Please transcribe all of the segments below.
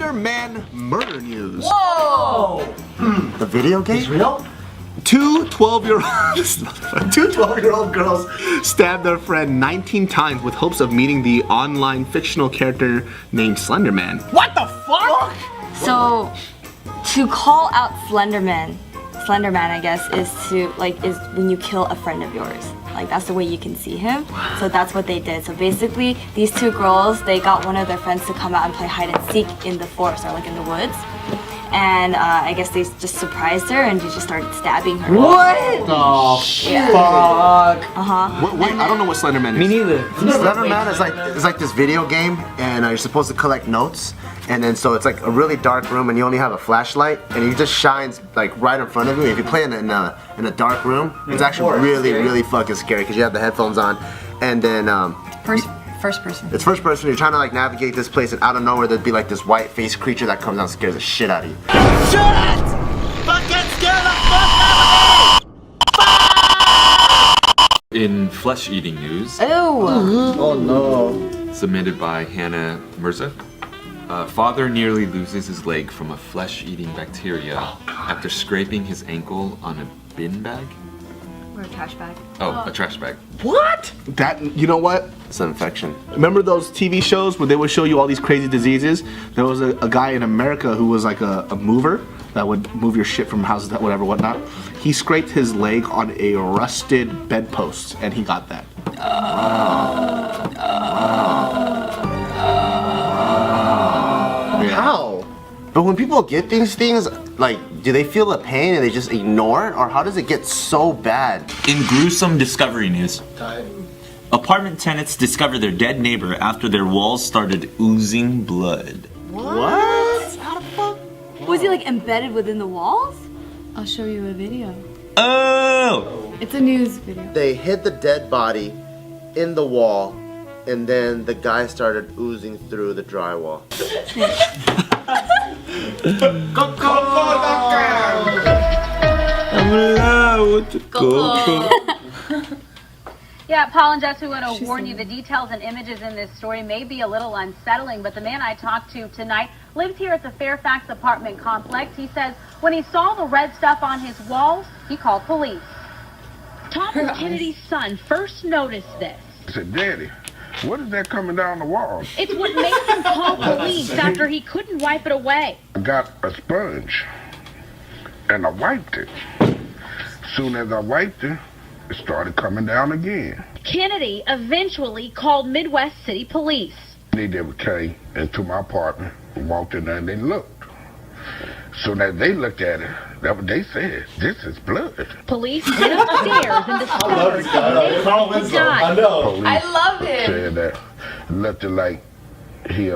Slender Man murder news. Whoa! The video game? It's real? Two 12-year-old girls stabbed their friend 19 times with hopes of meeting the online fictional character named Slender Man. What the fuck? So, to call out Slender Man, I guess, is when you kill a friend of yours. Like, that's the way you can see him. So that's what they did. So basically, these two girls, they got one of their friends to come out and play hide and seek in the forest or like in the woods. And I guess they just surprised her and they just started stabbing her. What? Oh, fuck. Wait, I don't know what Slender Man is. Me neither. Slender Man is like this video game, and you're supposed to collect notes. And then so it's like a really dark room, and you only have a flashlight, and it just shines like right in front of you. If you play in a dark room, it's actually really fucking scary because you have the headphones on, and then First person. it's first person. You're trying to like navigate this place, and out of nowhere there'd be like this white faced creature that comes out and scares the shit out of you. Shit! Fucking scare the fuck out of me! In flesh-eating news, Oh no. submitted by Hannah Mirza, father nearly loses his leg from a flesh-eating bacteria after scraping his ankle on a bin bag. Or a trash bag. Oh, a trash bag. What? That, you know what? It's an infection. Remember those TV shows where they would show you all these crazy diseases? There was a guy in America who was like a mover that would move your shit from houses, that whatnot. He scraped his leg on a rusted bedpost and he got that. How? But when people get these things, like, do they feel the pain and they just ignore it, or how does it get so bad? In gruesome discovery news, apartment tenants discovered their dead neighbor after their walls started oozing blood. What? How the fuck? Was he like embedded within the walls? I'll show you a video. Oh! It's a news video. They hid the dead body in the wall, and then the guy started oozing through the drywall. I'm in love with the coco. Yeah, Paul and Jess, we want to warn you the details and images in this story may be a little unsettling, but the man I talked to tonight lives here at the Fairfax apartment complex. He says when he saw the red stuff on his walls, he called police. Thomas Kennedy's son first noticed this. I said, Daddy, what is that coming down the wall? It's what made him call police after he couldn't wipe it away. I got a sponge, and I wiped it. Soon as I wiped it, it started coming down again. Kennedy eventually called Midwest City Police. They came into my apartment and walked in there and they looked. Soon as they looked at it, that's what they said. This is blood. Police went upstairs and discovered Kennedy died. Police I love it. said that it looked like he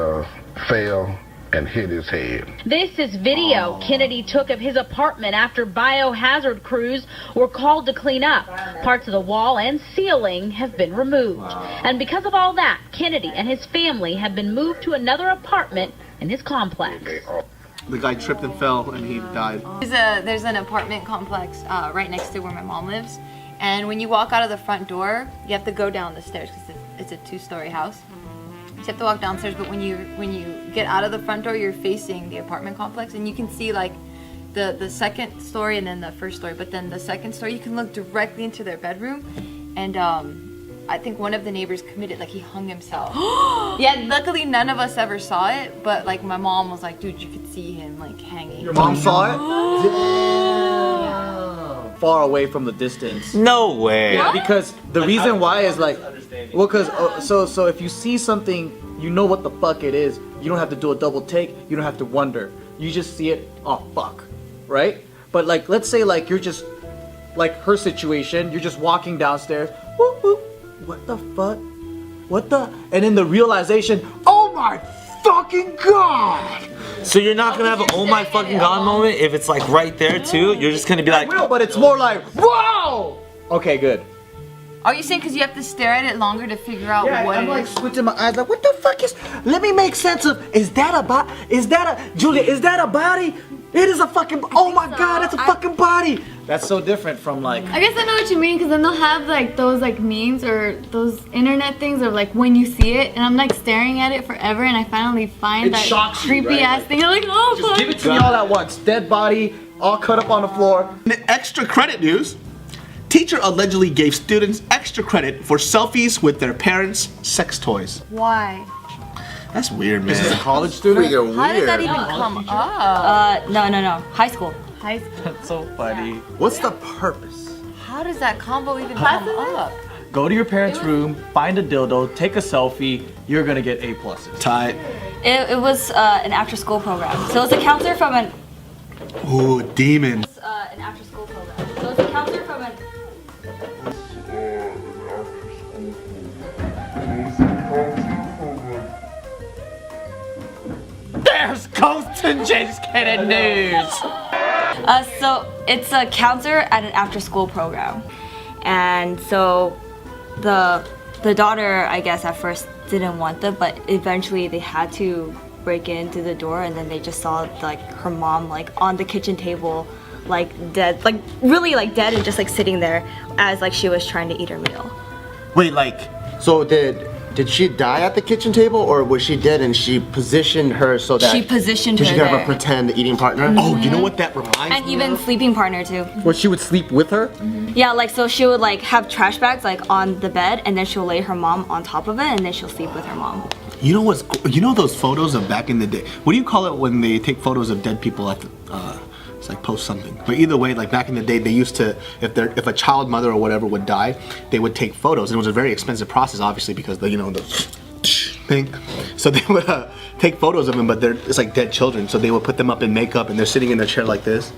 fell and hit his head. This is video Kennedy took of his apartment after biohazard crews were called to clean up. Parts of the wall and ceiling have been removed. And because of all that, Kennedy and his family have been moved to another apartment in his complex. The guy tripped and fell and he died. There's an apartment complex right next to where my mom lives. And when you walk out of the front door, you have to go down the stairs because it's a 2-story house. You have to walk downstairs, but when you get out of the front door, you're facing the apartment complex, and you can see like the second story and then the first story. But then the second story, you can look directly into their bedroom, and I think one of the neighbors committed, like he hung himself. Yeah, luckily none of us ever saw it, but like my mom was like, dude, you could see him like hanging. Your mom saw it? Far away from the distance. No way. Yeah, because the reason why is like, well, because so if you see something, you know what the fuck it is. You don't have to do a double take. You don't have to wonder. You just see it. Oh fuck, right? But like, let's say like you're just like her situation. You're just walking downstairs. Whoop, whoop. What the fuck? What the? And then the realization. Oh my fucking god! So you're not gonna have an oh my fucking god moment if it's like right there too? You're just gonna be like, Will, but it's more like, wow! Okay, good. Are you saying because you have to stare at it longer to figure out what I'm it like is? squinting my eyes like, what the fuck is, let me make sense of, is that a Julia, is that a body? It is a fucking. Oh my god, it's a fucking body. That's so different from like. I guess I know what you mean, because then they'll have like those like memes or those internet things of like when you see it, and I'm like staring at it forever, and I finally find It that shocks you, creepy right? ass thing. You're like, oh fuck. Give it to me all at once. Dead body, all cut up on the floor. In extra credit news, teacher allegedly gave students extra credit for selfies with their parents' sex toys. Why? That's weird, This is a man. college student. Freaking How did that weird. even come up? No. High school. High school. That's so funny. What's the purpose? How does that combo even come up? Go to your parents' room, find a dildo, take a selfie. You're gonna get A pluses. Tight. It was an after-school program. So it's a counselor from an Ooh, demon. an after-school program. So it's a counselor from an. There's Ghost and JustKiddingNews. So it's a counselor at an after-school program, and so the daughter, I guess, at first didn't want them, but eventually they had to break into the door, and then they just saw like her mom like on the kitchen table, like dead, like really like dead, and just like sitting there as like she was trying to eat her meal. Wait, like, so did she die at the kitchen table, or was she dead and she positioned her so that She positioned so her she could have there. a pretend eating partner? Oh, you know what that reminds And me even of? sleeping partner too. Well, she would sleep with her. Yeah, like so she would like have trash bags like on the bed, and then she'll lay her mom on top of it, and then she'll sleep with her mom. You know what's? You know those photos of back in the day. What do you call it when they take photos of dead people at the? It's like post something. But either way, like back in the day, they used to, if a child mother or whatever would die, they would take photos, and it was a very expensive process, obviously, because the thing. So they would take photos of them, but it's like dead children. So they would put them up in makeup, and they're sitting in their chair like this.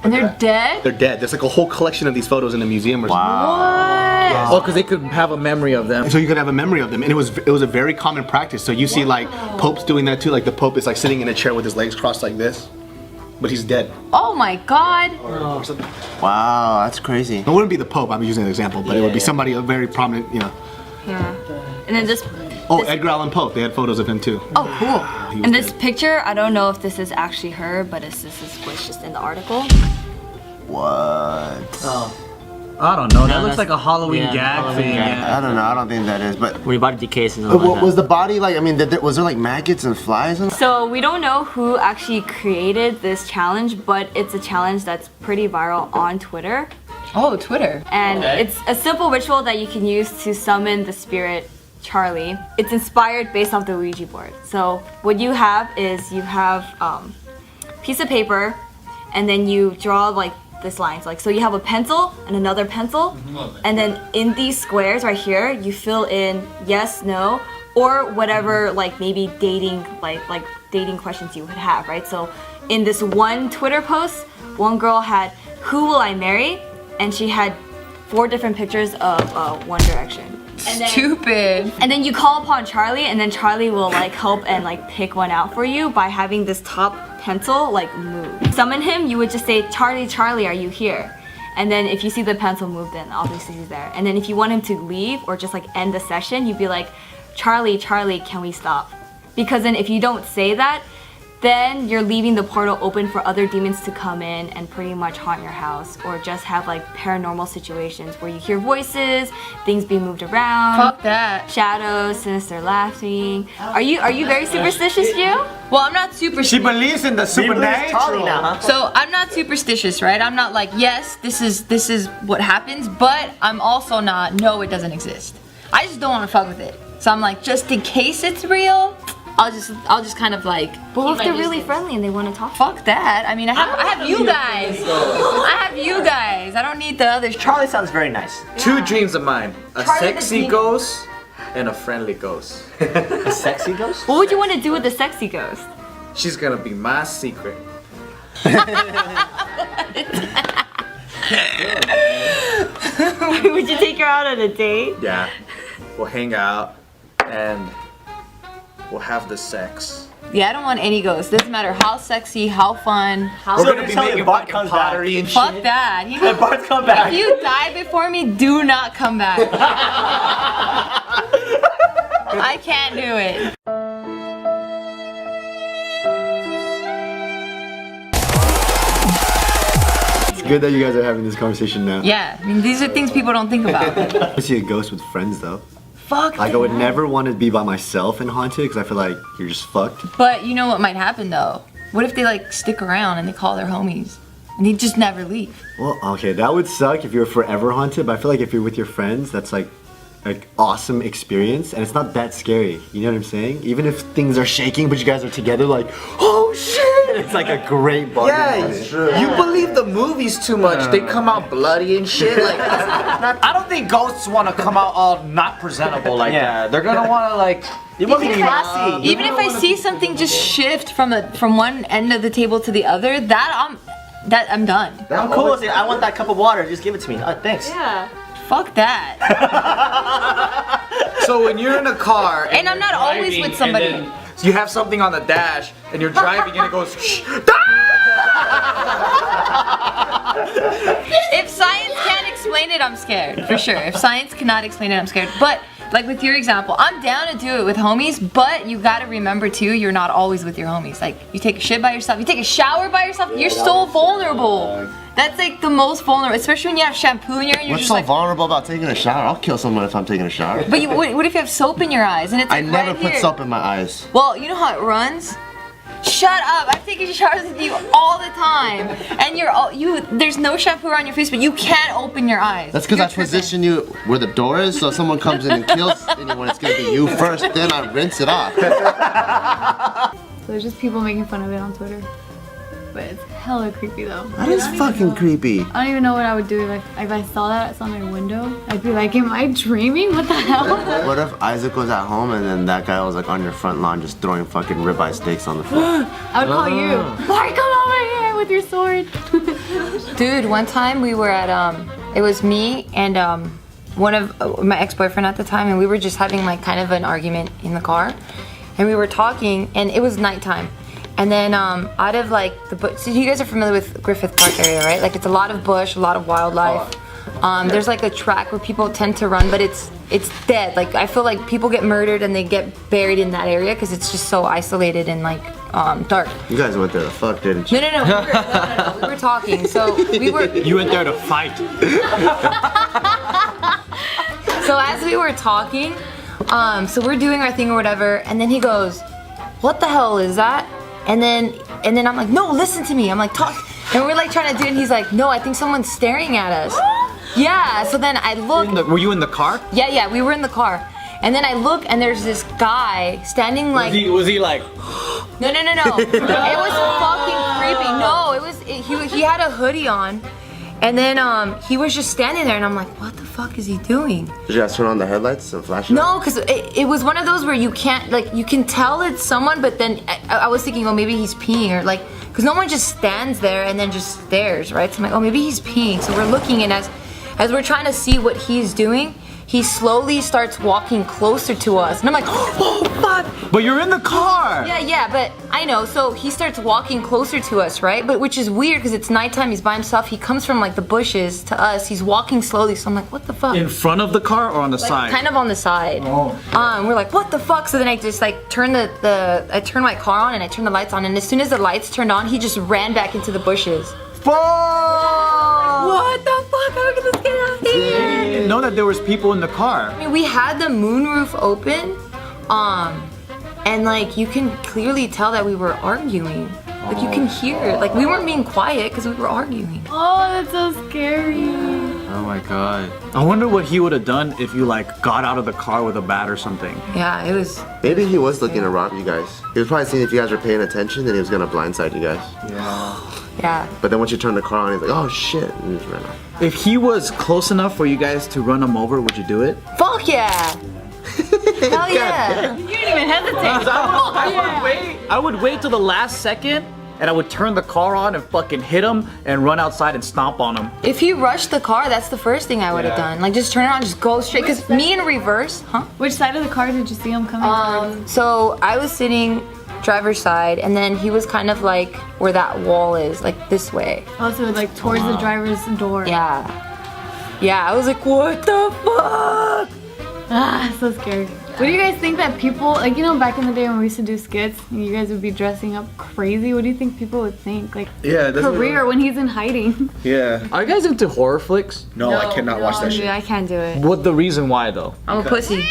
And they're dead? They're dead. There's like a whole collection of these photos in a museum or something. What? Oh, because they could have a memory of them. So you could have a memory of them, and it was a very common practice. So you see like popes doing that too. Like the pope is like sitting in a chair with his legs crossed like this, but he's dead. Oh my god. Or something. Wow, that's crazy. It wouldn't be the pope. I'm using an example, but it would be somebody a very prominent, you know. Yeah. And then this. Oh, this- Edgar Allan Poe. They had photos of him too. Oh, cool. He was And this dead. picture, I don't know if this is actually her, but this is what's just in the article. What? I don't know. That No, looks that's- like a Halloween yeah, gag Halloween thing. gag. Yeah. I don't know. I don't think that is. But When your body decays and stuff like that. was the body like? I mean, was there like maggots and flies? And So we don't know who actually created this challenge, but it's a challenge that's pretty viral on Twitter. Oh, Twitter. And it's a simple ritual that you can use to summon the spirit Charlie. It's inspired based off the Ouija board. So what you have is you have piece of paper, and then you draw like this lines. Like so, you have a pencil and another pencil, and then in these squares right here, you fill in yes, no, or whatever like maybe dating like dating questions you would have, right? So in this one Twitter post, one girl had "Who will I marry?" and she had 4 different pictures of One Direction. And then, Stupid. and then you call upon Charlie, and then Charlie will like help and like pick one out for you by having this top pencil like move. Summon him, you would just say, "Charlie, Charlie, are you here?" And then if you see the pencil move, then obviously he's there. And then if you want him to leave or just like end the session, you'd be like, "Charlie, Charlie, can we stop?" Because then if you don't say that, then you're leaving the portal open for other demons to come in and pretty much haunt your house, or just have like paranormal situations where you hear voices, things being moved around, Fuck that. shadows, sinister laughing. Are you very superstitious, you? Well, I'm not super. She believes in the supernatural. So I'm not superstitious, right? I'm not like, yes, this is what happens, but I'm also not, no, it doesn't exist. I just don't want to fuck with it. So I'm like, just in case it's real, I'll just kind of like. Well, keep if my they're really distance. friendly and they want to talk. Fuck that. I mean, I have you guys. I have you guys. I don't need the others. Charlie sounds very nice. 2 dreams of mine: a Charlie the sexy demon. ghost and a friendly ghost. A sexy ghost? What would you want to do with the sexy ghost? She's gonna be my secret. Would you take her out on a date? Yeah. We'll hang out and we'll have the sex. Yeah, I don't want any ghosts. Doesn't matter how sexy, how fun, how. We're gonna be making Bart comes back. pottery and Fuck shit. that. He And Bart's come back. If you die before me, do not come back. I can't do it. good that you guys are having this conversation now. Yeah, I mean, these are things people don't think about. I see a ghost with friends though. Fuck Like I would that. never want to be by myself and haunted because I feel like you're just fucked. But you know what might happen though? What if they like stick around and they call their homies and they just never leave? Well, okay, that would suck if you're forever haunted, but I feel like if you're with your friends, that's like awesome experience and it's not that scary. You know what I'm saying? Even if things are shaking but you guys are together like, oh shit! It's like a great bonding. Yeah, you believe the movies too much. They come out bloody and shit. Like, I don't think ghosts want to come out all not presentable like that. They're gonna want to like. You want to be classy. Even if I see something just shift from one end of the table to the other, I'm done. I'm cool with it. I want that cup of water. Just give it to me. Thanks. Yeah. Fuck that. So when you're in a car And I'm not always with somebody. and then you have something on the dash and you're driving and it goes. If science can't explain it, I'm scared. For sure. If science cannot explain it, I'm scared. But like with your example, I'm down to do it with homies, but you gotta remember too, you're not always with your homies. Like you take a shit by yourself, you take a shower by yourself, you're so vulnerable. That's like the most vulnerable, especially when you have shampoo in your hair and you're What's just so like. vulnerable about taking a shower? I'll kill someone if I'm taking a shower. But what if you have soap in your eyes and it's I like never right put here? soap in my eyes. Well, you know how it runs? Shut up! I've taken showers with you all the time, and there's no shampoo around your face, but you can't open your eyes. That's because You're I position you where the door is, so if someone comes in and kills anyone, it's gonna be you first, then I rinse it off. So there's just people making fun of it on Twitter. But it's hella creepy though. That is fucking creepy. I don't even know what I would do if I saw that outside my window. I'd be like, am I dreaming? What the hell? What if Isaac was at home and then that guy was like on your front lawn just throwing fucking ribeye steaks on the floor? I would call you. Mark, come over here with your sword. Dude, one time we were at it was me and one of my ex-boyfriend at the time, and we were just having like kind of an argument in the car, and we were talking, and it was nighttime. And then out of like so you guys are familiar with Griffith Park area, right? Like it's a lot of bush, a lot of wildlife. There's like a track where people tend to run, but it's dead. Like I feel like people get murdered and they get buried in that area because it's just so isolated and like dark. You guys went there to fuck, didn't you? No. We were talking. So we were. You went there to fight. So as we were talking, so we're doing our thing or whatever, and then he goes, "What the hell is that?" And then I'm like, "No, listen to me." I'm like, "Talk." And we're like trying to do it, and he's like, "No, I think someone's staring at us." Yeah. So then I look. Were you in the car? Yeah, we were in the car. And then I look, and there's this guy standing like. Was he like? No. It was fucking creepy. No, he had a hoodie on. And then he was just standing there, and I'm like, what the fuck is he doing? Did you guys turn on the headlights and flash? No, because it was one of those where you can't, like, you can tell it's someone, but then I was thinking, oh, maybe he's peeing, or like, because no one just stands there and then just stares, right? So I'm like, oh, maybe he's peeing. So we're looking, and as we're trying to see what he's doing, he slowly starts walking closer to us. And I'm like, oh, fuck. But you're in the car. Yeah, but I know. So he starts walking closer to us, right? But which is weird because it's nighttime. He's by himself. He comes from like the bushes to us. He's walking slowly. So I'm like, what the fuck? In front of the car or on the Like, side? kind of on the side. Oh. We're like, what the fuck? So then I just like turn I turn my car on and I turn the lights on. And as soon as the lights turned on, he just ran back into the bushes. What the fuck? How can this get out of here? You didn't know that there was people in the car. I mean, we had the moonroof open, and like you can clearly tell that we were arguing. Like you can hear it. Like we weren't being quiet because we were arguing. Oh, that's so scary. Oh my god. I wonder what he would have done if you like got out of the car with a bat or something. Yeah, it was. Maybe he was looking to rob you guys. He was probably seeing if you guys were paying attention, then he was gonna blindside you guys. Yeah. But then once you turn the car on, he's like, oh shit, and he just ran off. If he was close enough for you guys to run him over, would you do it? Fuck yeah! Hell yeah! You didn't even hesitate. I would wait till the last second, and I would turn the car on and fucking hit him and run outside and stomp on him. If he rushed the car, that's the first thing I would have done. Like just turn it on, just go straight. Cause me in reverse, huh? Which side of the car did you see him coming towards? So I was sitting driver's side, and then he was kind of like where that wall is, like this way. Also, like towards the driver's door. Yeah, I was like, what the fuck? Ah, so scary. What do you guys think that people, like, you know, back in the day when we used to do skits, you guys would be dressing up crazy? What do you think people would think? Like, Yeah, that's career when he's in hiding. Yeah. Are you guys into horror flicks? No, I cannot watch that Dude, shit. I can't do it. What the reason why though? I'm a pussy.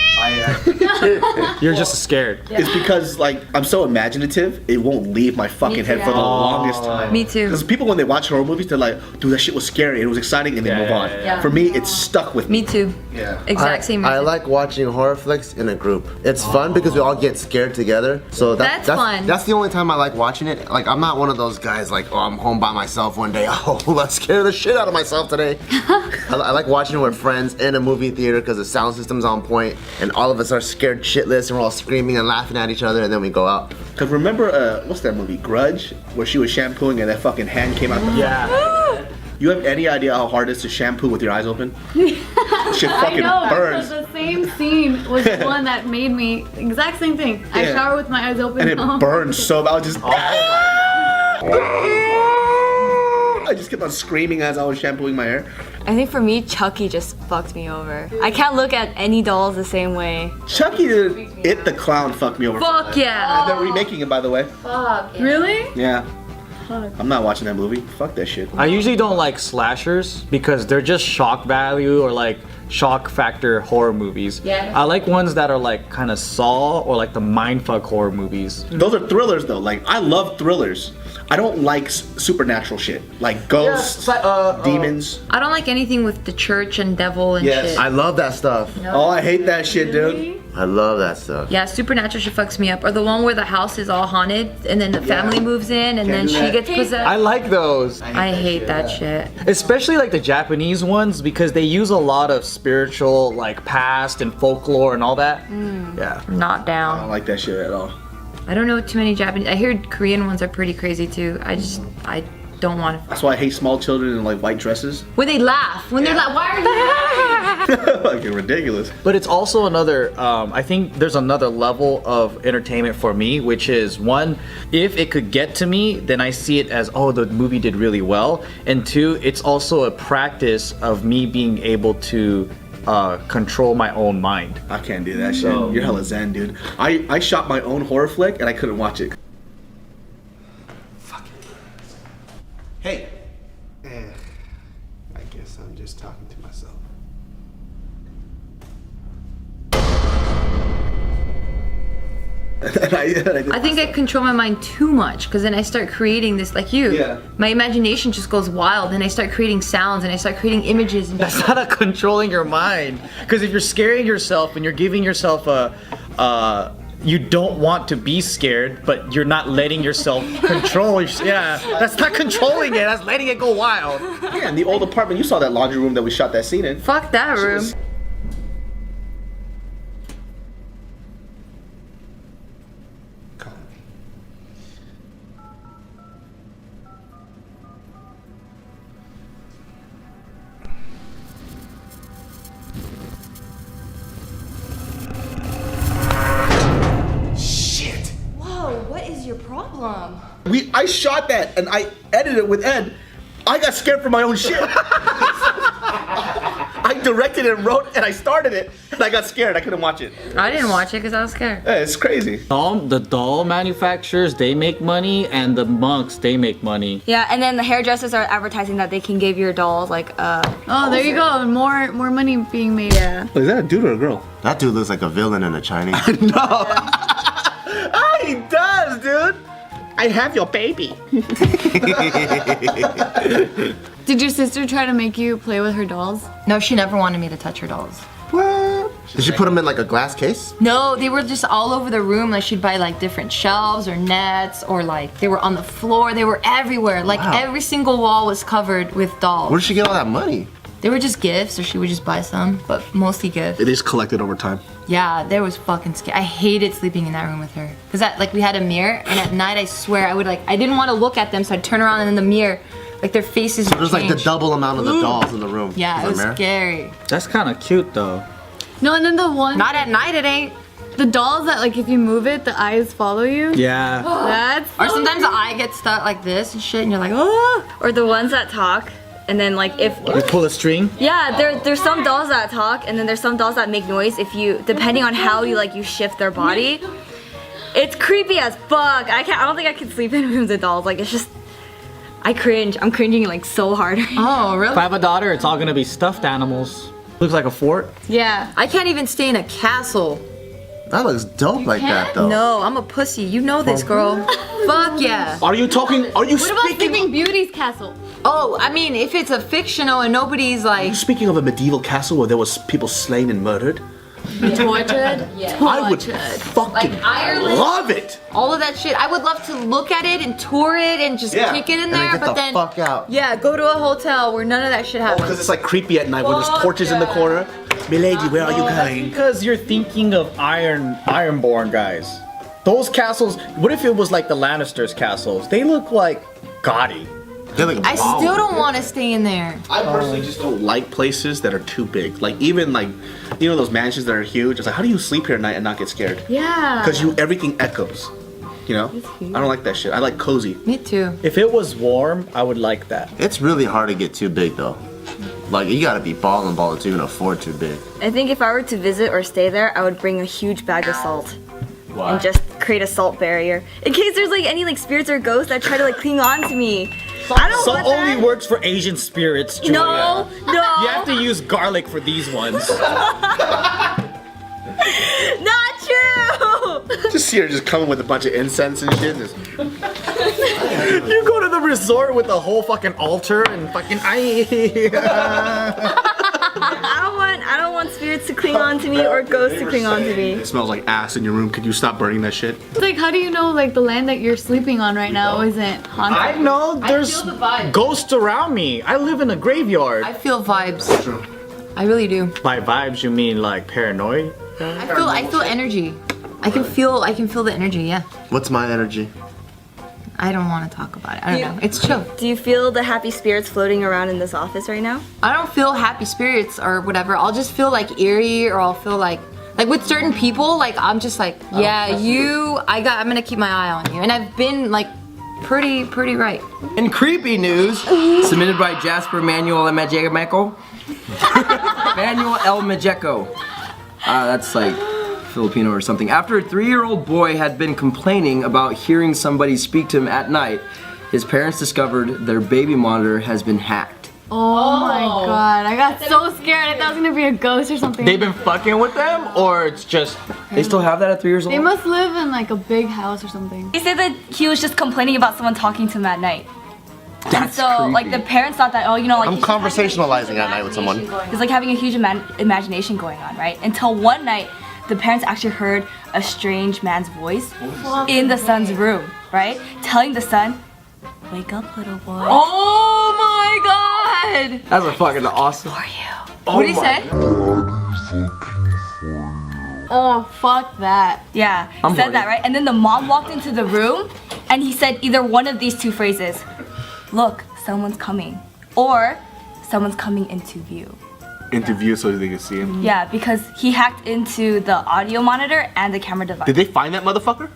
You're just scared. It's because like I'm so imaginative, it won't leave my fucking head for the longest time. Me too. Because people when they watch horror movies, they're like, "Dude, that shit was scary. It was exciting," and they move on. yeah. For me, it's stuck with me. Me too. Yeah. Exact same I reason. like watching horror flicks in a group. It's fun because we all get scared together. So That's fun. That's the only time I like watching it. Like I'm not one of those guys like, oh, I'm home by myself one day. Oh, let's scare the shit out of myself today. I like watching it with friends in a movie theater because the sound system's on point and all of us are scared shitless and we're all screaming and laughing at each other and then we go out. Cause remember, what's that movie, Grudge, where she was shampooing and that fucking hand came out the Yeah. You have any idea how hard it is to shampoo with your eyes open? Shit fucking I know, burns. because the same scene was the one that made me, exact same thing. I Yeah. shower with my eyes open. And it burns so bad. I was just. I just kept on screaming as I was shampooing my hair. I think for me, Chucky just fucked me over. I can't look at any dolls the same way. Chucky did It the Clown fucked me over. Fuck yeah. And they're remaking it, by the way. Really? Yeah. I'm not watching that movie. Fuck that shit. I usually don't like slashers because they're just shock value or like shock factor horror movies. Yeah. I like ones that are like kind of Saw or like the mindfuck horror movies. Those are thrillers, though. Like, I love thrillers. I don't like supernatural shit. Like ghosts, demons. I don't like anything with the church and devil and Yes. shit. I love that stuff. Oh, I hate that shit, dude. I love that stuff. Yeah, supernatural shit fucks me up. Or the one where the house is all haunted and then the family moves in and then do she that. gets possessed. I like those. I hate that shit. Especially like the Japanese ones because they use a lot of spiritual like past and folklore and all that. Yeah. Not I down. don't like that shit at all. I don't know too many Japanese. I hear Korean ones are pretty crazy too. I don't want to. That's why I hate small children in like white dresses. When they laugh, when they're like, why are you laughing? Fucking ridiculous. But it's also another, I think there's another level of entertainment for me, which is one, if it could get to me, then I see it as, oh, the movie did really well. And two, it's also a practice of me being able to control my own mind. I can't do that shit. You're hella zen, dude. I shot my own horror flick and I couldn't watch it. Hey. I guess I'm just talking to myself. I think I control my mind too much because then I start creating this, like you. Yeah. My imagination just goes wild and I start creating sounds and I start creating images. And That's not a controlling your mind. Because if you're scaring yourself and you're giving yourself you don't want to be scared, but you're not letting yourself control. Yeah, that's not controlling it. That's letting it go wild. Yeah, in the old apartment, you saw that laundry room that we shot that scene in. Fuck that room. Shit. Whoa, what is your problem? I shot that and I edited it with Ed. I got scared for my own shit. I directed and wrote and I started it and I got scared. I couldn't watch it. I didn't watch it because I was scared. Yeah, it's crazy. The doll manufacturers, they make money, and the monks, they make money. Yeah, and then the hairdressers are advertising that they can give your dolls like Oh, there you go. More money being made. yeah. Is that a dude or a girl? That dude looks like a villain in a Chinese. Oh, he does, dude. I have your baby. Did your sister try to make you play with her dolls? No, she never wanted me to touch her dolls. What? Did she put them in like a glass case? No, they were just all over the room. Like she'd buy like different shelves or nets or like they were on the floor. They were everywhere. Like every single wall was covered with dolls. Where did she get all that money? They were just gifts or she would just buy some, but mostly gifts. It is collected over time. Yeah, there was fucking scary. I hated sleeping in that room with her. Cause like we had a mirror and at night I swear I would like, I didn't want to look at them so I'd turn around and in the mirror, like their faces would There's like the change. double amount of the dolls in the room. Yeah, it Is was there a mirror? scary. That's kind of cute though. No, and then the one. Not at night, it ain't. The dolls that like if you move it, the eyes follow you. Yeah. That's. Or sometimes the eye gets stuck like this and shit and you're like, oh. Or the ones that talk, and then like if You pull a string. yeah, there's some dolls that talk, and then there's some dolls that make noise if you depending on how you shift their body. It's creepy as fuck. I don't think I can sleep in rooms with dolls. Like it's just, I cringe. I'm cringing like so hard. Oh, really? If I have a daughter, it's all gonna be stuffed animals. Looks like a fort. Yeah. I can't even stay in a castle. That looks dope like that though. No, I'm a pussy. You know this, girl. Fuck yeah. Are you What about speaking? Sleeping Beauty's castle? Oh, I mean, if it's a fictional and nobody's like. Speaking of a medieval castle where there was people slain and murdered, Tortured? I would fucking Ireland? love it. All of that shit. I would love to look at it and tour it and just Yeah. kick it in And there, then get but the then. fuck out. Yeah, go to a hotel where none of that shit happens. Because it's like creepy at night when there's torches in the corner. Milady, where are you going? Because you're thinking of Ironborn guys. Those castles, what if it was like the Lannisters' castles? They look like gaudy. I still don't want to stay in there. I personally just don't like places that are too big. Like even like, you know those mansions that are huge. It's like, how do you sleep here at night and not get scared? Yeah. Because everything echoes. You know? I don't like that shit. I like cozy. Me too. If it was warm, I would like that. It's really hard to get too big though. Like you gotta be balling to even afford too big. I think if I were to visit or stay there, I would bring a huge bag of salt. Why? And just create a salt barrier. In case there's like any like spirits or ghosts that try to like cling on to me. I don't Salt want that. only works for Asian spirits, Julia. No. You have to use garlic for these ones. Not true! Just see her just coming with a bunch of incense and shit. Just, You go to the resort with a whole fucking altar and fucking I don't want spirits to cling on to me or ghosts to cling on to me. it smells like ass in your room. Could you stop burning that shit? It's like, how do you know like the land that you're sleeping on right now isn't haunted? I know there's feel the vibe. ghosts around me. I live in a graveyard. I feel vibes. I really do. By vibes, you mean like paranoid? I feel energy. I can feel the energy, yeah. What's my energy? I don't want to talk about it. I don't know. It's chill. Do you feel the happy spirits floating around in this office right now? I don't feel happy spirits or whatever. I'll just feel like eerie, or I'll feel like with certain people, like I'm just like, yeah, I'm gonna keep my eye on you. And I've been like pretty right. In creepy news, submitted by Jasper Manuel Majeco. Manuel El Majeco. That's like Filipino or something. After a 3-year-old boy had been complaining about hearing somebody speak to him at night, his parents discovered their baby monitor has been hacked. Oh my god, I got so scared. I thought it was gonna be a ghost or something. They've been fucking with them, or it's just They still have that at 3 years old? They must live in like a big house or something. He said that he was just complaining about someone talking to him at night. That's So like the parents thought that, oh, you know, like I'm he's just having a huge conversationalizing at night with someone. imagination going on. He's like having a huge imagination going on, right? Until one night, the parents actually heard a strange man's voice in the son's room, right? Telling the son, "Wake up, little boy." Oh my god! That's a fucking awesome. What did he say? Oh, fuck that. Yeah, he said that, right? And then the mom walked into the room, and he said either one of these two phrases: "Look, someone's coming," or "Someone's coming into view." Interview so they can see him. Yeah, because he hacked into the audio monitor and the camera device. Did they find that motherfucker?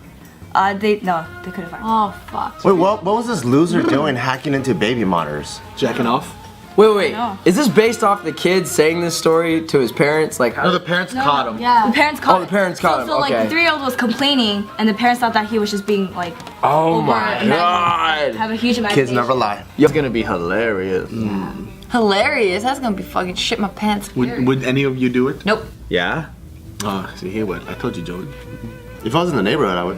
They couldn't find him. Oh, fuck. Wait, what was this loser doing hacking into baby monitors? Jacking off? Wait. No. Is this based off the kid saying this story to his parents? Like, how no, the parents caught him. Yeah. The parents caught the parents caught him, So like okay. the 3-year-old was complaining, and the parents thought that he was just being like, oh my over-imaginative. god. Have a huge imagination. Kids never lie. It's gonna be hilarious. Hilarious. That's gonna be fucking shit my pants. Would any of you do it? Nope. Yeah. Oh, see, he would. I told you, Joey. If I was in the neighborhood, I would.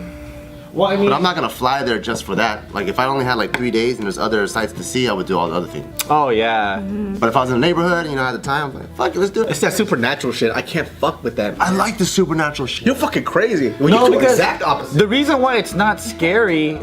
Well, I mean, But I'm not gonna fly there just for that. Like if I only had like 3 days and there's other sights to see, I would do all the other things. oh yeah. But if I was in the neighborhood, you know, at the time, I'm like, fuck it, let's do It's it. that supernatural shit. I can't fuck with that. I like the supernatural shit. You're fucking crazy. Well, No, you do because exact opposite. the reason why it's not scary,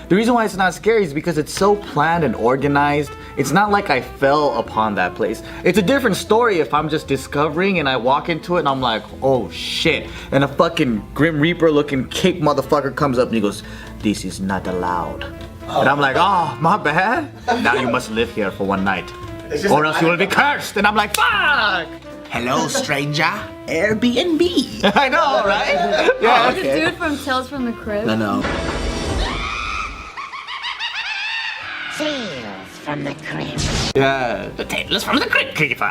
the reason why it's not scary is because it's so planned and organized. It's not like I fell upon that place. It's a different story if I'm just discovering and I walk into it and I'm like, oh shit. And a fucking Grim Reaper looking kick motherfucker comes up and he goes, "This is not allowed." And I'm like, oh, my bad. Now you must live here for one night. Or else you will be cursed. And I'm like, fuck. Hello, stranger. Airbnb. I know, right? Yeah, The dude from Tales from the Crypt. I know. yeah. The Tales from the Crypt Keeper.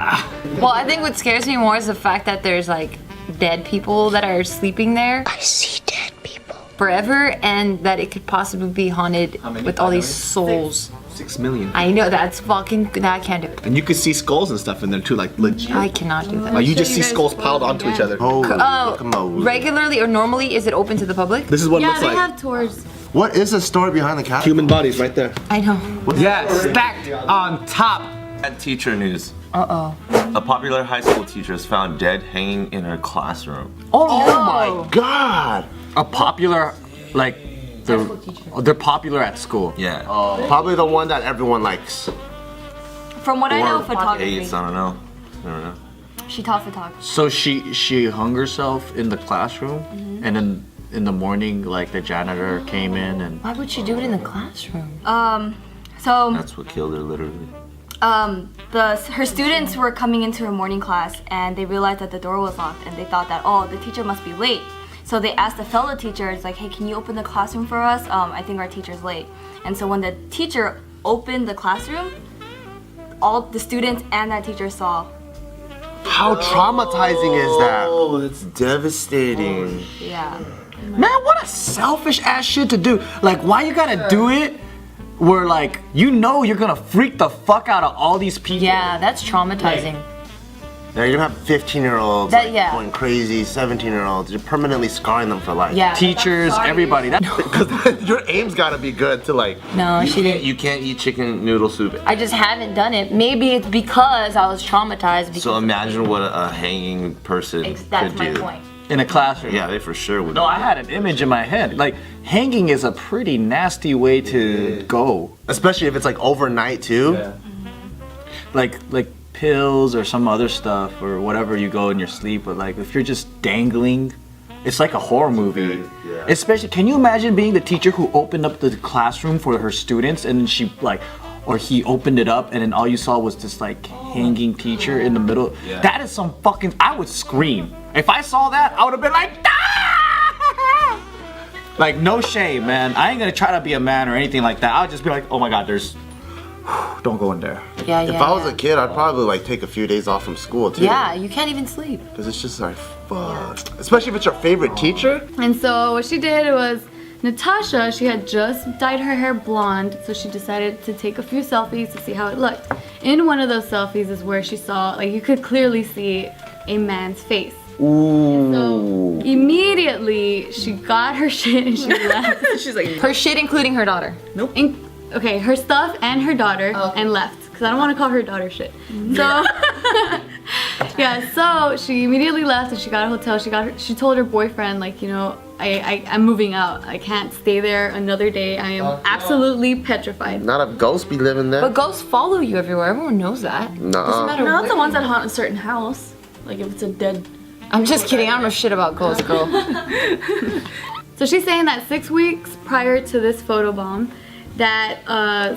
Well, I think what scares me more is the fact that there's like dead people that are sleeping there. I see dead people. forever, and that it could possibly be haunted How many? with all 5 these million? souls. 6 million. I know that I can't do it. And you could see skulls and stuff in there too, like legit. I cannot do that. Like you just see skulls piled onto each other. Holy Oh, guacamole. regularly or normally, is it open to the public? This is what it Yeah, looks they like. have tours. What is the story behind the cat? Human bodies right there. I know. Yeah, stacked on top. At teacher news. Uh-oh. A popular high school teacher is found dead hanging in her classroom. Oh my god! A popular, like, they're popular at school. Yeah. Probably the one that everyone likes. From what I know, Or photography. AIDS, I don't know. I don't know. She taught photography. So she hung herself in the classroom, and then in the morning, like the janitor came in and. Why would she do it in the classroom? So That's what killed her, literally. her students were coming into her morning class and they realized that the door was locked and they thought that, oh, the teacher must be late. So they asked the fellow teachers, like, hey, can you open the classroom for us? I think our teacher's late. And so when the teacher opened the classroom, all the students and that teacher saw. How traumatizing is that? Oh, that's devastating. Yeah. Man, what a selfish ass shit to do. Like, why you gotta do it where, like, you know you're gonna freak the fuck out of all these people? Yeah, that's traumatizing. Now you're gonna have 15-year-olds That- yeah. going crazy, 17-year-olds. You're permanently scarring them for life. Yeah. Teachers, everybody. Because your aim's gotta be good to like. No, she didn't. You can't eat chicken noodle soup. I just haven't done it. Maybe it's because I was traumatized. Because So imagine what a hanging person that's could my do. point. In a classroom. Yeah, they for sure would. No, I had an image in my head. Like, hanging is a pretty nasty way to go. Especially if it's like overnight too. Like pills or some other stuff or whatever you go in your sleep. But like, if you're just dangling, it's like a horror movie. Yeah. Especially, can you imagine being the teacher who opened up the classroom for her students and then she like, or he opened it up and then all you saw was this like hanging teacher in the middle. Yeah. That is some fucking, I would scream. If I saw that, I would have been like, ah! Like, no shame, man. I ain't gonna try to be a man or anything like that. I'll just be like, oh my god, don't go in there. Yeah, If I was a kid, I'd probably like take a few days off from school too. Yeah, you can't even sleep. Because it's just like, fuck. Especially if it's your favorite teacher. And so what she did was, Natasha, she had just dyed her hair blonde, so she decided to take a few selfies to see how it looked. In one of those selfies is where she saw, like, you could clearly see a man's face. Ooh. So immediately she got her shit and she left. She's like, Her shit, including her daughter. Okay, her stuff and her daughter, and left. Because I don't want to call her daughter shit. So, yeah, so she immediately left and she got a hotel. She told her boyfriend, like, you know, I'm moving out. I can't stay there another day. I am absolutely petrified. Not a ghost be living there. But ghosts follow you everywhere. Everyone knows that. Doesn't matter Not where. the ones that haunt a certain house. Like if it's a dead. I'm just kidding. I don't know shit about ghosts, girl. So she's saying that 6 weeks prior to this photobomb, that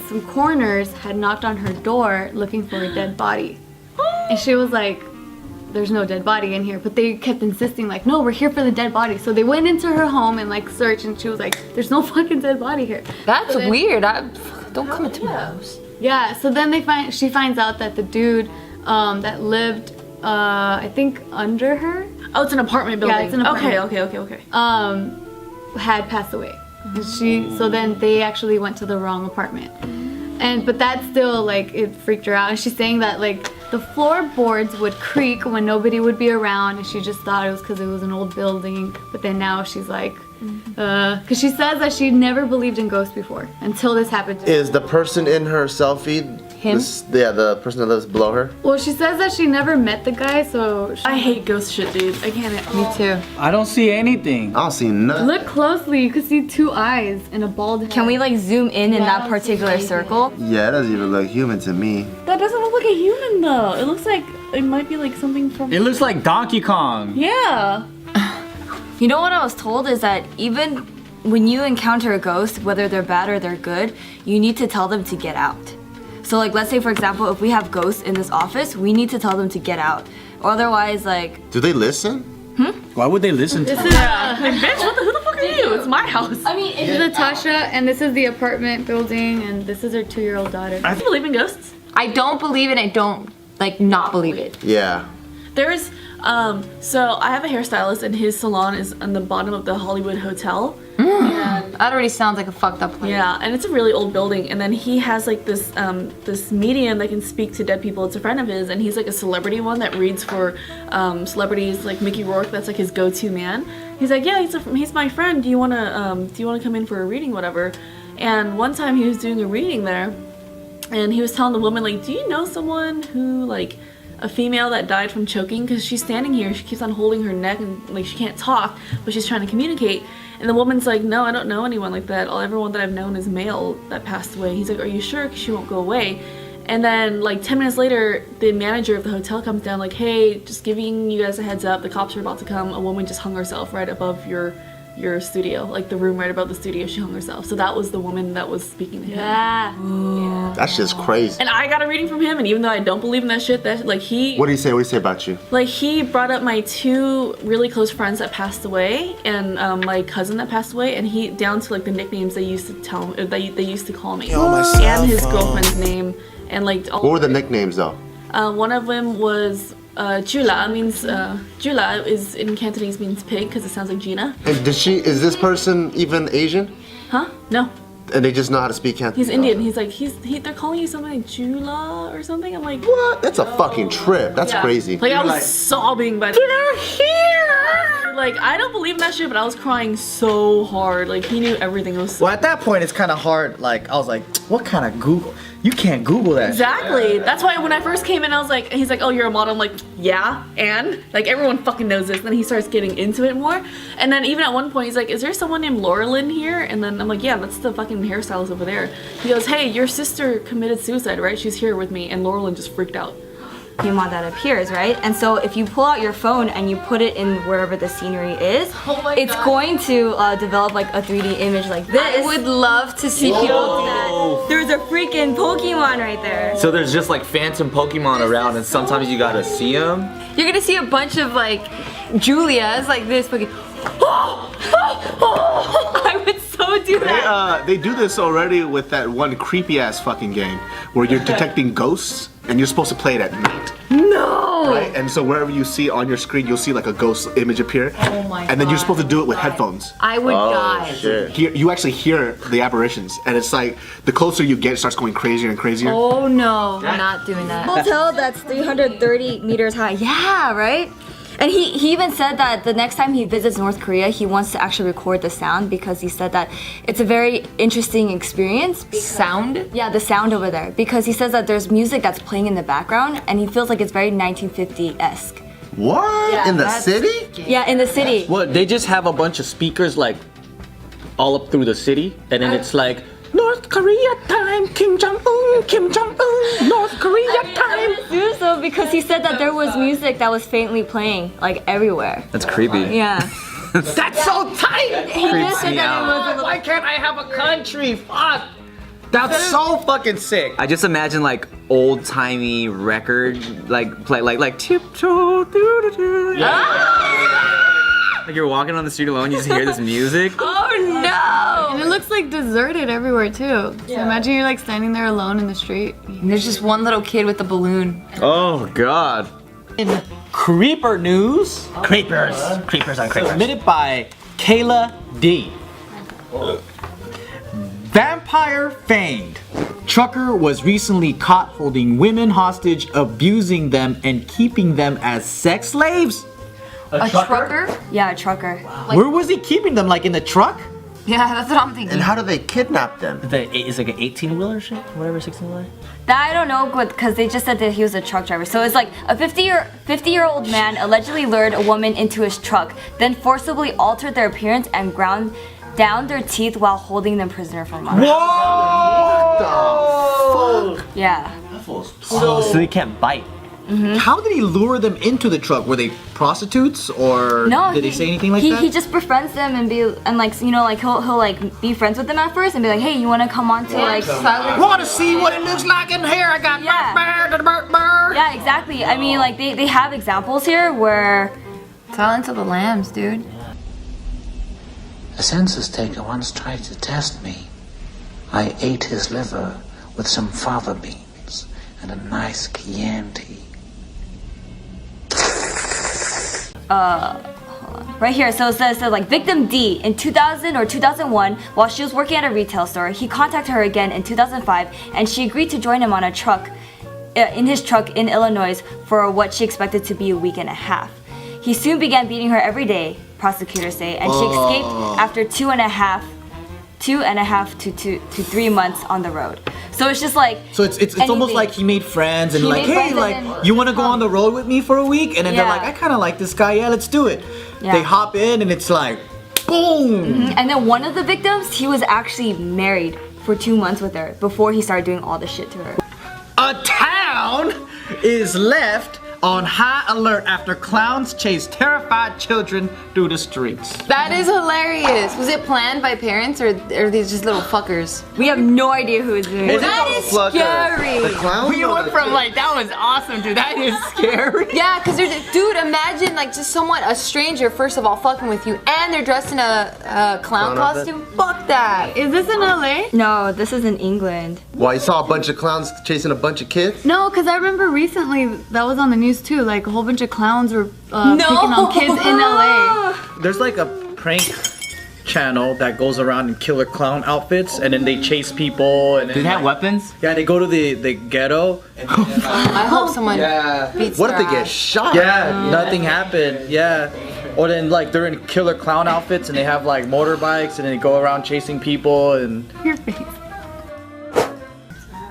some coroners had knocked on her door looking for a dead body. And she was like, there's no dead body in here. But they kept insisting, like, no, we're here for the dead body. So they went into her home and like searched, and she was like, there's no fucking dead body here. That's So then- weird. Don't come into my house. Yeah, so then she finds out that the dude that lived, I think, under her. Oh, it's an apartment building. Yeah, it's an apartment. Okay. Had passed away. And so then they actually went to the wrong apartment. But that still, like, it freaked her out. And she's saying that, like, the floorboards would creak when nobody would be around, and she just thought it was because it was an old building. But then now she's like, because she says that she never believed in ghosts before until this happened to her. Is the person in her selfie him? The person that lives below her? Well, she says that she never met the guy, so I hate ghost shit, dude. I can't. Me too. I don't see anything. I don't see nothing. look closely. You could see 2 eyes and a bald head. Can we like zoom in Yeah, I that don't see particular anything. circle? Yeah, it doesn't even look human to me. That doesn't look like a human though. It looks like it might be like something from. It looks like Donkey Kong. Yeah. You know what I was told is that even when you encounter a ghost, whether they're bad or they're good, you need to tell them to get out. So like, let's say for example, if we have ghosts in this office, we need to tell them to get out. Or otherwise, like... Do they listen? Why would they listen to This you? is Like, bitch, who the fuck are you? It's my house. I mean, this is Natasha, and this is the apartment building, and this is her 2-year-old daughter. I believe in ghosts. I don't believe it. I don't, like, not believe it. Yeah. There's So I have a hairstylist, and his salon is on the bottom of the Hollywood Hotel. That already sounds like a fucked up place. Yeah, and it's a really old building. And then he has like this this medium that can speak to dead people. It's a friend of his, and he's like a celebrity one that reads for celebrities like Mickey Rourke. That's like his go-to man. He's like, yeah, he's my friend. Do you wanna come in for a reading, whatever? And one time he was doing a reading there, and he was telling the woman like, do you know someone who like a female that died from choking? Because she's standing here, she keeps on holding her neck and like she can't talk, but she's trying to communicate. And the woman's like, no, I don't know anyone like that. Everyone that I've known is male that passed away. He's like, are you sure? Because she won't go away. And then like 10 minutes later, the manager of the hotel comes down like, hey, just giving you guys a heads up, the cops are about to come. A woman just hung herself right above your studio, like the room right above the studio. She hung herself. So that was the woman that was speaking to him. Yeah. That's just crazy. And I got a reading from him, and even though I don't believe in that shit, that like he. What do you say? What do you say about you? Like he brought up my 2 really close friends that passed away, and my cousin that passed away, and he down to like the nicknames they used to tell me, they used to call me, and his girlfriend's name, and like all. What were the nicknames though? One of them was. Jula means Jula is in Cantonese means pig because it sounds like Gina. And is this person even Asian? Huh? No. And they just know how to speak Cantonese? He's Indian. He's like they're calling you something like Jula or something. I'm like, what? That's a fucking trip. That's crazy. Like I was sobbing by the here. Like I don't believe in that shit, but I was crying so hard. Like he knew everything. It was so Well, at that point, it's kind of hard. Like I was like, what kind of Google? You can't Google that. Exactly. That's why when I first came in, I was like, he's like, oh, you're a model. I'm like, yeah, and like everyone fucking knows this. Then he starts getting into it more, and then even at one point, he's like, is there someone named Laura Lynn here? And then I'm like, yeah, that's the fucking hairstylist over there. He goes, hey, your sister committed suicide, right? She's here with me, and Laura Lynn just freaked out. Pokemon that appears, right? And so if you pull out your phone and you put it in wherever the scenery is, it's going to develop like a 3D image like this. I would love to see people do that. There's a freaking Pokemon right there. So there's just like phantom Pokemon around, and sometimes you gotta see them. You're gonna see a bunch of like Julias like this fucking. I would so do that. They do this already with that one creepy ass fucking game where you're detecting ghosts and you're supposed to play it at night. No! Right? And so wherever you see on your screen, you'll see like a ghost image appear. Oh my And then you're supposed to do it with headphones. I would die. You actually hear the apparitions, and it's like the closer you get, it starts going crazier and crazier. Oh no, I'm not doing that. Hotel that's 330 meters high. Yeah, right? And he even said that the next time he visits North Korea, he wants to actually record the sound because he said that it's a very interesting experience. Sound? Yeah, the sound over there. Because he says that there's music that's playing in the background and he feels like it's very 1950-esque. What? Yeah, in the city? Yeah, in the city. What? They just have a bunch of speakers like all up through the city, and then it's like North Korea time, Kim Jong-un, Kim Jong-un, North Korea time. Do so because he said that there was music that was faintly playing like everywhere. That's creepy. Yeah. That's so tight. He just said that it was a little. Why can't I have a country? Fuck. That's so fucking sick. I just imagine like old timey record like play like tiptoe doo doo doo. Like you're walking on the street alone, you just hear this music. Oh no! And it looks like deserted everywhere too. So imagine you're like standing there alone in the street. And there's just one little kid with a balloon. Oh god. In Creeper News, Creepers on Creepers. Submitted by Kayla D. Vampire feigned. Trucker was recently caught holding women hostage, abusing them, and keeping them as sex slaves. A trucker? Yeah, a trucker. Where was he keeping them? Like in the truck? Yeah, that's what I'm thinking. And how do they kidnap them? It's like an 18-wheeler shit? Whatever, 16-wheeler? That I don't know, because they just said that he was a truck driver. So it's like a 50-year-old man allegedly lured a woman into his truck, then forcibly altered their appearance and ground down their teeth while holding them prisoner for months. Whoa! What the fuck? Yeah. So they can't bite. Mm-hmm. How did he lure them into the truck? Were they prostitutes or did they say anything like that? He just befriends them and he'll like be friends with them at first and be like, hey, you want to come on to like Want to see what it looks like in here? I got Yeah, exactly. I mean, like they have examples here where Silence of the Lambs, dude. A census taker once tried to test me. I ate his liver with some fava beans and a nice Chianti. hold on. Right here, so it says like victim D in 2000 or 2001, while she was working at a retail store, he contacted her again in 2005, and she agreed to join him on a truck, in his truck in Illinois for what she expected to be a week and a half. He soon began beating her every day, prosecutors say, and she escaped after two and a half to 3 months on the road. So it's just like so it's almost like he made friends and like, hey, like you want to go on the road with me for a week? And then they're like, I kind of like this guy. Yeah, let's do it. Yeah. They hop in and it's like, boom. And then one of the victims, he was actually married for 2 months with her before he started doing all this shit to her. A town is left on high alert after clowns chase terrified children through the streets. That is hilarious. Was it planned by parents or are these just little fuckers? We have no idea who is doing it. That is scary. We went from like, that was awesome, dude. That is scary. Yeah, because dude, imagine like just a stranger, first of all, fucking with you, and they're dressed in a clown costume. Fuck that. Is this in LA? No, this is in England. Why, you saw a bunch of clowns chasing a bunch of kids? No, because I remember recently that was on the news too. Like a whole bunch of clowns were picking on kids in LA. There's like a prank channel that goes around in killer clown outfits and then they chase people and Do they have weapons? Yeah, they go to the ghetto. And then, I hope someone beats What if their they get ass. shot? yeah, nothing happened. Yeah. Or then like they're in killer clown outfits and they have like motorbikes and they go around chasing people and Your face.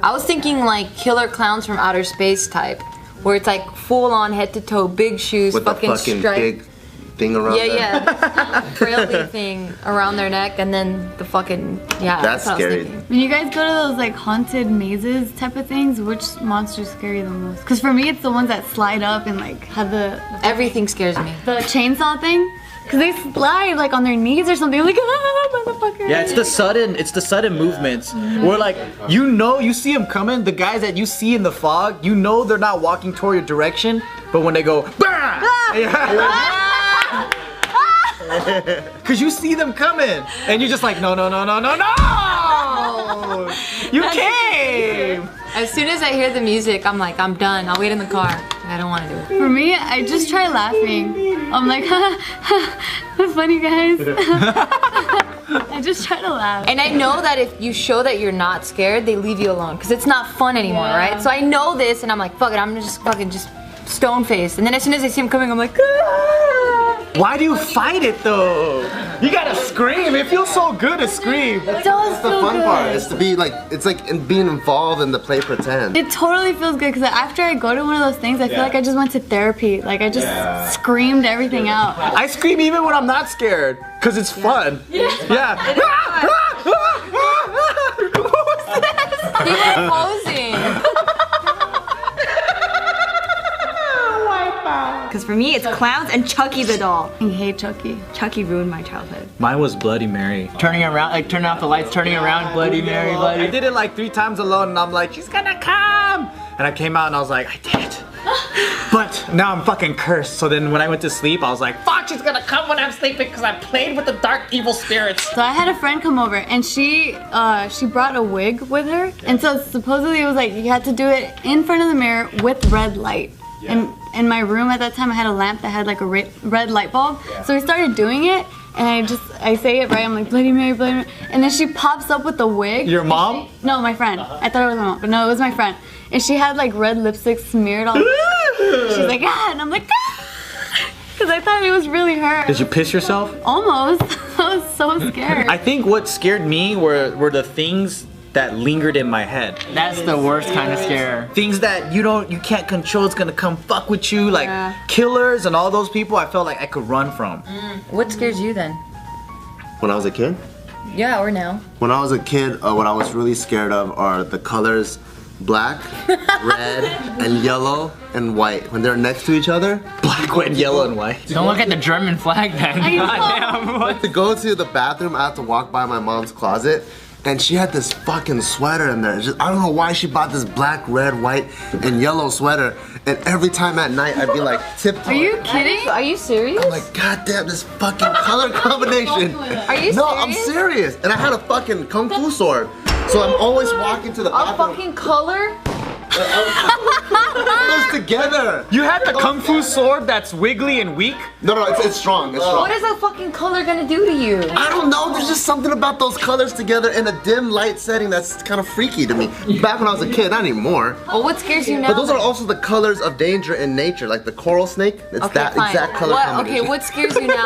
I was thinking like killer clowns from outer space type, where it's like full on head to toe, big shoes, With fucking the fucking stripe. big thing around Yeah, frailty thing around their neck, and then the fucking That's what I was scary. thinking. When you guys go to those like haunted mazes type of things, which monsters scare you the most? Because for me, it's the ones that slide up and like have Everything scares me. the chainsaw thing. Because they slide like on their knees or something. Like, motherfucker. yeah, it's the sudden movements where like you see them coming. The guys that you see in the fog, you know they're not walking toward your direction, but when they go, because you see them coming, and you're just like, no, you came. As soon as I hear the music, I'm like, I'm done. I'll wait in the car. I don't want to do it. For me, I just try laughing. I'm like, funny guys. I just try to laugh. And I know that if you show that you're not scared, they leave you alone because it's not fun anymore, right? So I know this, and I'm like, fuck it, I'm just fucking just stone faced. And then as soon as I see him coming, I'm like, Why do you fight it though? You gotta scream. It feels so good to scream. It does That's the fun part. Is to be like, it's like being involved in the play pretend. It totally feels good because after I go to one of those things, I feel like I just went to therapy. Like I just screamed everything out. I scream even when I'm not scared because it's fun. Yeah. he was posing. Because for me, it's clowns and Chucky the doll. I hate Chucky. Chucky ruined my childhood. Mine was Bloody Mary. Turning around, like turning off the lights, turning around, Bloody Mary, I did it like 3 times alone and I'm like, she's gonna come! And I came out and I was like, I did it. But now I'm fucking cursed. So then when I went to sleep, I was like, fuck, she's gonna come when I'm sleeping because I played with the dark evil spirits. So I had a friend come over and she brought a wig with her. And so supposedly it was like you had to do it in front of the mirror with red light. And in my room at that time I had a lamp that had like a red light bulb. So we started doing it and I say it right, I'm like, Bloody Mary, Bloody Mary. And then she pops up with the wig. Your mom? No, my friend. I thought it was my mom, but no, it was my friend. And she had like red lipstick smeared all she's like, ah, and I'm like, ah, because I thought it was really her. Did you piss yourself? Almost. I was so scared. I think what scared me were the things that lingered in my head. That's the worst kind of scare. Things that you can't control, it's gonna come fuck with you, like killers and all those people I felt like I could run from. What scares you then? When I was a kid? Yeah, or now. When I was a kid, what I was really scared of are the colors black, red, and yellow, and white. When they're next to each other. Black, red, yellow, and white. Don't look at the German flag then. Goddamn. To go to the bathroom, I had to walk by my mom's closet. And she had this fucking sweater in there. I don't know why she bought this black, red, white, and yellow sweater. And every time at night, I'd be like tiptoeing. Are you kidding? Are you serious? I'm like, God damn, this fucking color combination. Are you serious? No, I'm serious. And I had a fucking kung fu sword. So I'm always walking to the bathroom. A fucking color? Colors together. You had the kung fu sword that's wiggly and weak? No, it's strong. It's strong. What is that fucking color gonna do to you? I don't know. There's just something about those colors together in a dim light setting that's kind of freaky to me. Back when I was a kid, not anymore. Well, what scares you now? But those are also the colors of danger in nature, like the coral snake. It's Okay, that fine. exact color combination. Okay, what scares you now?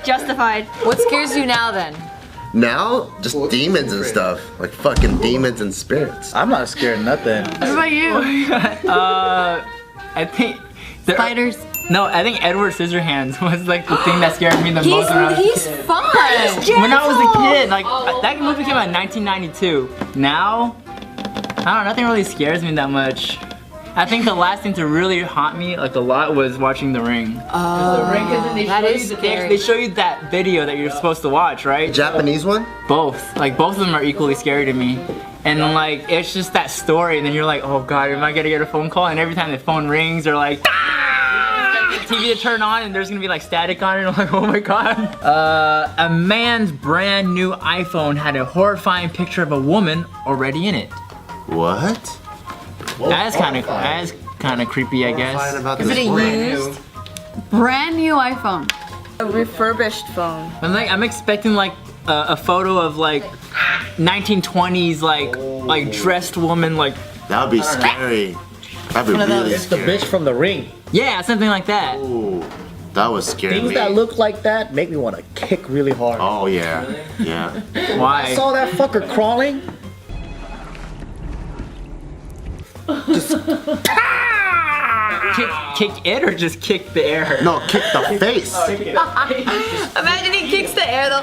Justified. What scares you now then? Now, just demons and stuff. Like fucking demons and spirits. I'm not scared of nothing. What about you? I think Spiders. No, I think Edward Scissorhands was like the thing that scared me the most. He's fun. When I was a kid, like that movie came out in 1992. Now, I don't know, nothing really scares me that much. I think the last thing to really haunt me like a lot was watching The Ring. The Ring, because they show you that video that you're supposed to watch, right? Japanese one? Both. Like both of them are equally scary to me. And like it's just that story, and then you're like, oh god, am I gonna get a phone call? And every time the phone rings, they're like, TV to turn on, and there's gonna be like static on it. I'm like, oh my god. A man's brand new iPhone had a horrifying picture of a woman already in it. What? That's kind of creepy, I guess. Is it a used? Brand new iPhone. A refurbished phone. I'm expecting like a photo of like 1920s like dressed woman like. That would be scary. That'd be really It's the bitch from The Ring. Yeah, something like that. Ooh, that was scary. Things that look like that make me want to kick really hard. Oh yeah, yeah. Why? I saw that fucker crawling. Kick it or just kick the air? No, kick the face. Imagine he kicks the air though.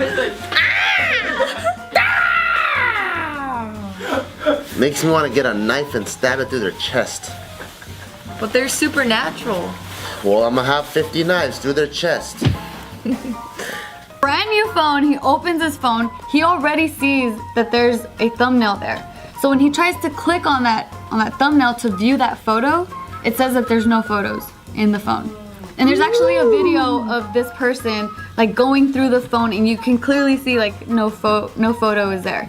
Makes me want to get a knife and stab it through their chest. But they're supernatural. Well, I'm gonna have 50 knives through their chest. Brand new phone, he opens his phone, he already sees that there's a thumbnail there. So when he tries to click on that thumbnail to view that photo, it says that there's no photos in the phone. And there's actually a video of this person like going through the phone, and you can clearly see like no photo is there.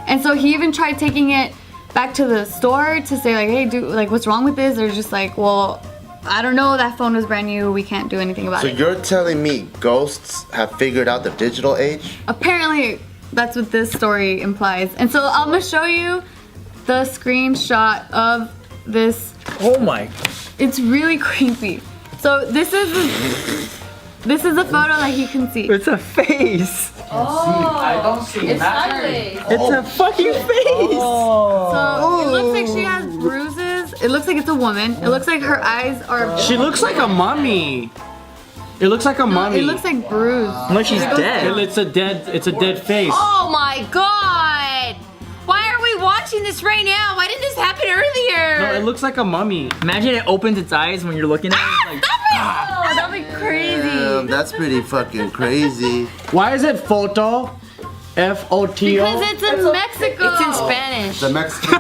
And so he even tried taking it back to the store to say like, hey, dude, like what's wrong with this? They're just like, well, I don't know, that phone was brand new, we can't do anything about So it. you're telling me ghosts have figured out the digital age? Apparently, that's what this story implies. And so I'm gonna show you the screenshot of this. Oh my. It's really creepy. So this is the photo that he can see. It's a face. Oh, I don't see it's that. ugly. It's a fucking face. So it looks like she has bruises. It looks like it's a woman. It looks like her eyes are. She looks like a mummy. It looks like a mummy. It looks like bruised. No, she's dead. It's a dead face. Oh my god! Why are we watching this right now? Why didn't this happen earlier? No, it looks like a mummy. Imagine it opens its eyes when you're looking at it. Like, Oh, that'd be crazy. That's pretty fucking crazy. Why is it photo? F-O-T-O? Because it's in Mexico. It's in Spanish. The Mexican.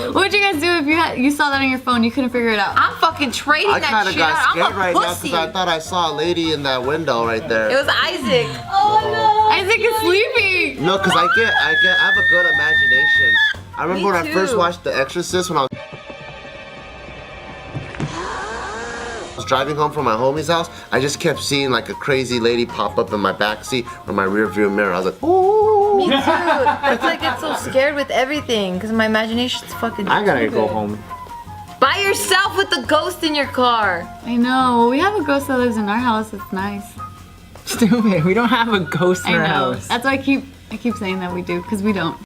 What would you guys do if you saw that on your phone? You couldn't figure it out. I'm fucking trading I that kind of shit got out. scared I'm a right now pussy. because I thought I saw a lady in that window right there. It was Isaac. Oh no! Isaac is sleeping. No, because I have a good imagination. I remember Me when I first too. watched The Exorcist when I was driving home from my homie's house. I just kept seeing like a crazy lady pop up in my backseat or my rear view mirror. I was like, oh. Me too. That's why I get so scared with everything because my imagination's fucking I gotta stupid. go home. By yourself with the ghost in your car. I know. Well, we have a ghost that lives in our house. It's nice. stupid. We don't have a ghost in I our know. house. That's why I keep saying that we do, because we don't.